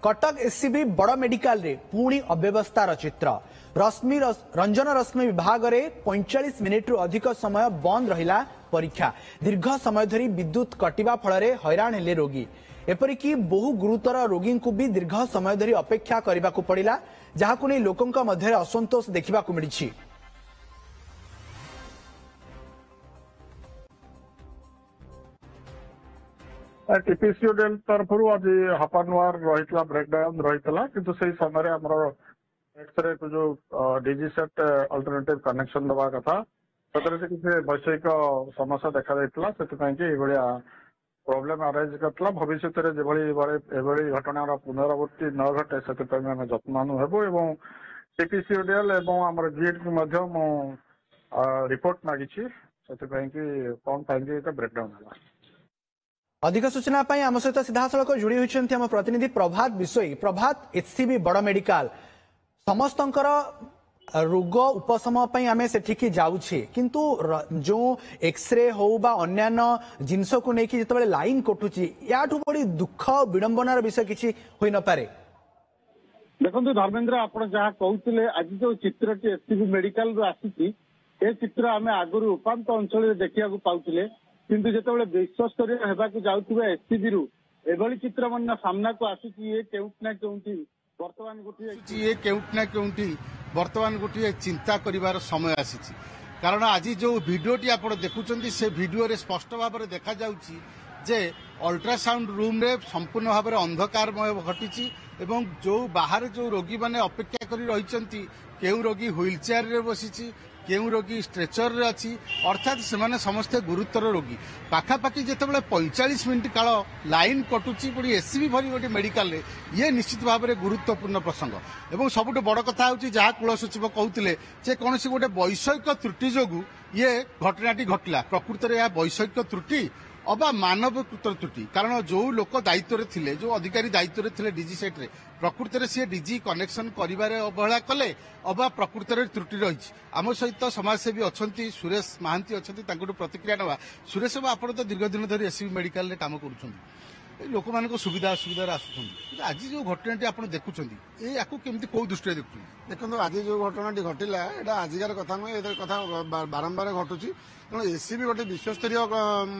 Cuttack SCB बड़ medical रे पुणी अव्यवस्थार चित्र रंजन रश्मि विभाग में 45 मिनिट रु अधिक समय बंद रहिला परीक्षा दीर्घ समय धरी विद्युत कटिबा फल हैरान हेले रोगी एपरिक बहु गुरुतर रोगी को भी दीर्घ समय धरी अपेक्षा करने को पड़ा जहां नहीं लोकों मध्य असंतोष देखा मिली। टीपीसीओडीएल तरफ आज हाफ एन आवर रही ब्रेकडाउन रही किंतु से समय एक्सरे जो डीजी सेट अल्टरनेटिव कनेक्शन दवा कथा किसी वैषयिक समस्या देखा से प्रोब्लेम अराइज करता भविष्य में घटनार पुनरावृत्ति न घटे से जत्नु हेबू टीपीसीओडीएल आम जीएड को रिपोर्ट मागी कौन ब्रेकडाउन है। अधिक सूचना आम सहित सीधा सड़क जोड़ी होती आम प्रतिनिधि प्रभात विषय। प्रभात एचसीबी बड़ मेडिकल समस्त रोग उपशम आम से जाऊे किंतु जो एक्सरे हो अन्य जिनस को लेकिन जो लाइन कटुची याठू बड़ी दुख विडंबनार विषय किसी हो न पारे। देखो धर्मेन्द्र आप जहाँ कहते आज जो चित्र एससीबी मेडिकल आसी चित्र आम आगुरी उपात अंचल देखा पाते किंतु जो विश्वस्तरीय होगा जाऊे एससीबी रु एभली चित्र मन सामना को आसूची केउटना केउटी बर्तमान गोटे चिंता करिवार समय आसी कारण आज जो वीडियोटी आप देखुं से वीडियो रे स्पष्ट भाव में देखा जाउची जे अल्ट्रासाउंड रूम रे संपूर्ण भाव में अंधकारमय घटी एवं जो बाहर जो रोगी माने अपेक्षा करी रहिचंती केउ रोगी व्हील चेयर रे बसिची केउ रोगी स्ट्रेचर रे अच्छी अर्थात से समस्ते गुरुतर रोगी पाखापाखि जितेबाला 45 मिनिट काल लाइन कटुची पुणी एससीबी भरी गोटे मेडिकल रे ये निश्चित भाव में गुरुत्वपूर्ण प्रसंग एवं सबुठ बड़ कथा हूँ जहाँ कुल सचिव कहते जे कौन गोटे वैषयिक त्रुटि जोगु ये घटनाटी घटला प्रकृत में यह वैषयिक त्रुटि अबा मानवकृत त्रुटि कारण जो लोक दायित्व थे जो अधिकारी दायित्व थे डीजी सेट रे प्रकृत में सी डीजी कनेक्शन कर अवहेला कले अबा प्रकृत में त्रुटि रही आम सहित समाजसेवी अच्छा सुरेश महांती अच्छा प्रतिक्रिया नवा सुरेश बाबू आप तो दीर्घ दिन धरी एससीबी मेडिकल रे काम कर लोक मान सुविधा असुविधा आसुँच आज जो घटना आप देखुं या केमती कौ दृष्टि देखुं देखो आज जो घटना घटला यहाँ आजिकार कथा नुहे ए कथा बारंबार घटुची तेणु एससीबी गोटे विश्वस्तरीय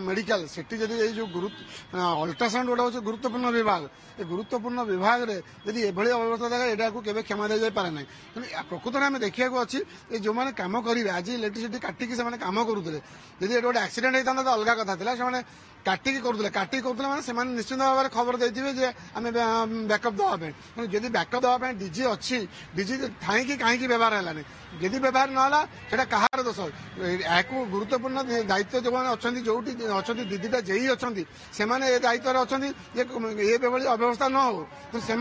मेडिकल सेठी जदि जो अल्ट्रासाउंड गोटे हूँ गुरुत्वपूर्ण विभाग ए गुरुत्वपूर्ण विभाग रे यदि एभली अव्यवस्था था यहाँ केवे क्षमा दी जाए पारे ना तेणु प्रकृत में आम देखा अच्छी जो मैंने कम करेंगे आज इलेक्ट्रिसिटी काटिकी से कम करुले यदि गोटे एक्सीडेंट होता तो अलग कथा था से काटिकी करुले मैंने निश्चित भाव में खबर देते आम बैकअप देवाई जदि बैकअप देवाई डीजी अच्छी डीजी थाई कहीं व्यवहार है जदि व्यवहार ना सेटा कहार दोष या गुरुत्वपूर्ण दायित्व जो मैंने अच्छा जो अच्छा दीदीटा जेई अच्छा से दायित्व अच्छा ये अव्यवस्था न हो तो से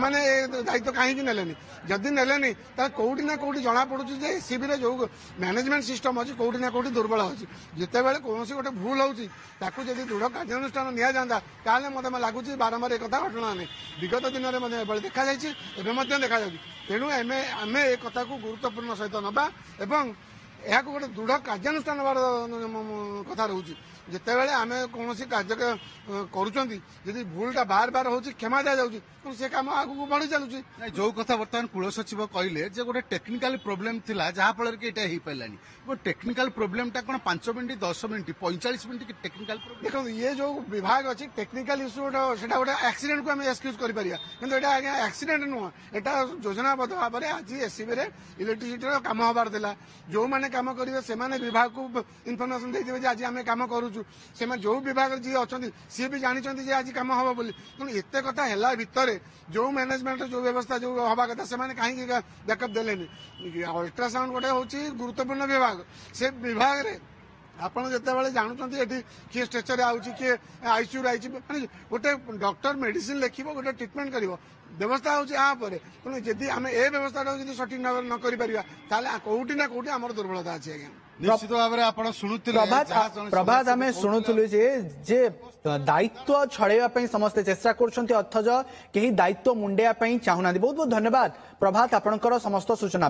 दायित्व कहीं नेलेनी जदि नेलेनी कौटी ना कौटी जना पड़ुची जे एससीबी जो मैनेजमेंट सिस्टम अच्छी कौटी ना कौटी दुर्बल अच्छी जिते बड़े कौन गोटे भूल होती जदि दृढ़ कार्यानुष्ठान नि जाता ताले मत लगुच बारंबार एक घटना नहीं विगत दिन में देखा देखा तेणु आम ए कथा को गुरुत्वपूर्ण सहित नवा एवं यह गोटे दृढ़ कार्यानुष्ठान कथा रोचे जितेबाला आम कौन कार्य करुँच भूलटा बार बार हो क्षमा दि जाऊँगी से कम आगे बढ़ी चलुची जो कथा बर्तमान कुल सचिव कहले गोटे टेक्निकल प्रोब्लेम थिला जहाँफल कि यहाँ हो पारानी टेक्निकल प्रोब्लेमटा कौन 5 मिनट 10 मिनट 45 मिनट टेक्निकल देखो ये जो विभाग अच्छी टेक्निकल इश्यू गोटे एक्सीडेंट को आम एक्सक्यूज कर एक्सीडेंट नुह यहाँ योजनाबद्ध भाव में आज एससीबी रे इलेक्ट्रिसिटी काम हबार था जो मैंने काम करेंगे से विभाग को इनफर्मेशन देते आज आम कम करुचु से जो विभाग जी अच्छा सी भी जानते आज कम हम बोली तेणु एत कथा है भितर जो मैनेजमेंट जो व्यवस्था जो हवा कथा से कहीं बैकअप देलेनी अल्ट्रासाउंड गोटे हूँ गुरुत्वपूर्ण विभाग से विभाग रे आपड़ जिते जानते ये किए स्ट्रेचर आउची किए आईसीयू आई गोटे डॉक्टर मेडिसिन लिख गोटे ट्रिटमेंट कर व्यवस्था हूँ यहाँ पर तेणु जदि आम ए व्यवस्था सठिक न कर कौटी ना कौटी आम दुर्बलता अच्छी आज्ञा निश्चित भाव में आप प्रभात आम शुणुलु जे दायित्व छड़ाई समस्ते चेष्टा कर अथच कहीं दायित्व मुंडेया चाहूना। बहुत बहुत धन्यवाद प्रभात आपणकर समस्त सूचना।